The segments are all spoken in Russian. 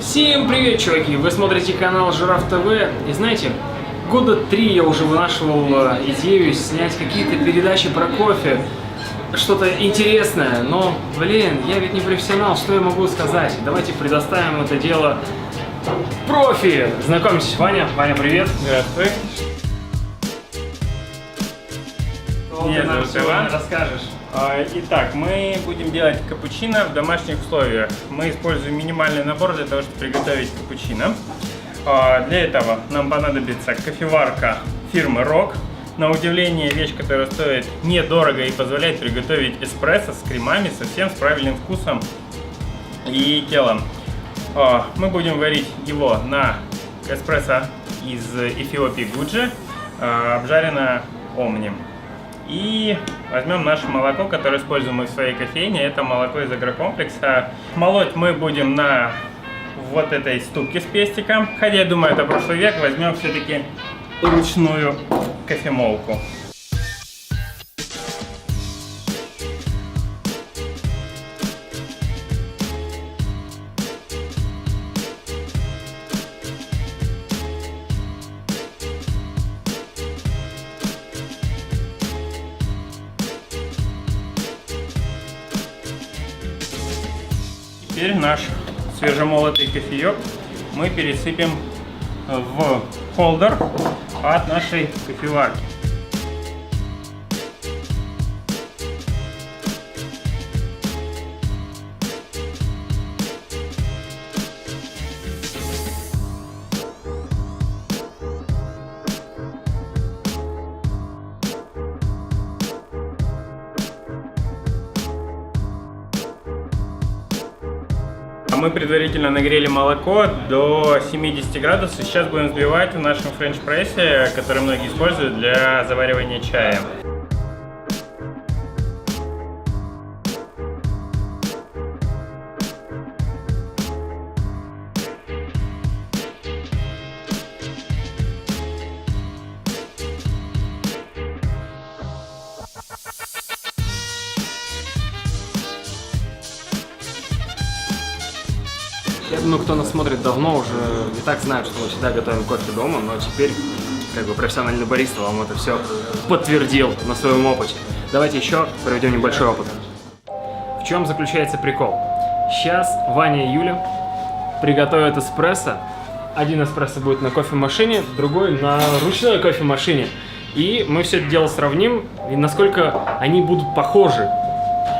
Всем привет, чуваки! Вы смотрите канал Жираф ТВ. И знаете, года 3 я уже вынашивал идею снять какие-то передачи про кофе. Что-то интересное, но, блин, я ведь не профессионал, что я могу сказать? Давайте предоставим это дело профи. Знакомьтесь, Ваня. Ваня, привет. Здравствуй. Что ты нам сегодня расскажешь? Итак, мы будем делать капучино в домашних условиях. Мы используем минимальный набор для того, чтобы приготовить капучино. Для этого нам понадобится кофеварка фирмы Rock. На удивление, вещь, которая стоит недорого и позволяет приготовить эспрессо с кремами, совсем с правильным вкусом и телом. Мы будем варить его на эспрессо из Эфиопии Гуджи, обжарено Омни. И возьмем наше молоко, которое используем мы в своей кофейне. Это молоко из агрокомплекса. Молоть мы будем на вот этой ступке с пестиком. Хотя я думаю, это прошлый век. Возьмем все-таки ручную кофемолку. Теперь наш свежемолотый кофеек мы пересыпем в холдер от нашей кофеварки. Мы предварительно нагрели молоко до 70 градусов. Сейчас будем взбивать в нашем френч-прессе, который многие используют для заваривания чая. Я думаю, кто нас смотрит давно, уже и так знает, что мы всегда готовим кофе дома, но теперь, как бы, профессиональный бариста вам это все подтвердил на своем опыте. Давайте еще проведем небольшой опыт. В чем заключается прикол? Сейчас Ваня и Юля приготовят эспрессо. Один эспрессо будет на кофемашине, другой на ручной кофемашине. И мы все это дело сравним, и насколько они будут похожи.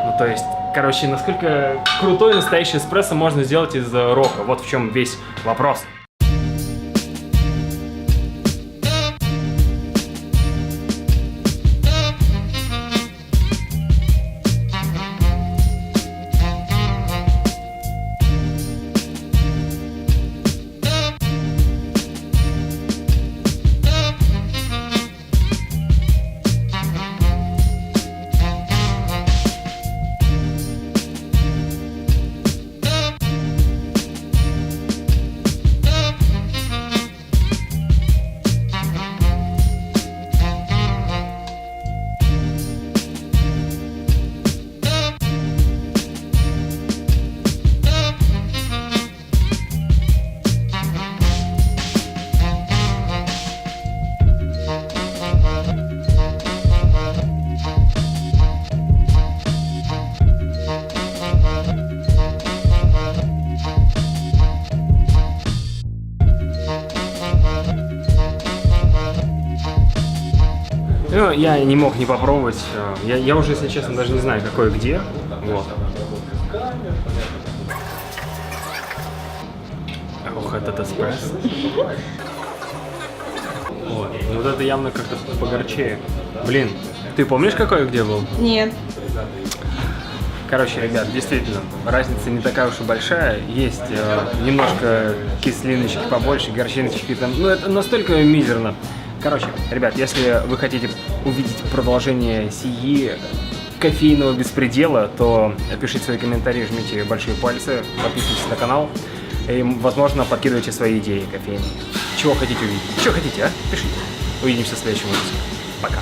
Ну, то есть... Короче, насколько крутой настоящий эспрессо можно сделать из рока. Вот в чем весь вопрос. Ну, я не мог не попробовать. Я уже, если честно, даже не знаю, какой где. Вот. Ох, этот эспрессо. Вот это явно как-то погорчее. Блин, ты помнишь, какой где был? Нет. Короче, ребят, действительно, разница не такая уж и большая. Есть немножко кислиночки побольше, горчиночки там. Ну, это настолько мизерно. Короче, ребят, если вы хотите увидеть продолжение сии кофейного беспредела, то пишите свои комментарии, жмите большие пальцы, подписывайтесь на канал и, возможно, подкидывайте свои идеи кофейные. Чего хотите увидеть? Что хотите, а? Пишите. Увидимся в следующем выпуске. Пока.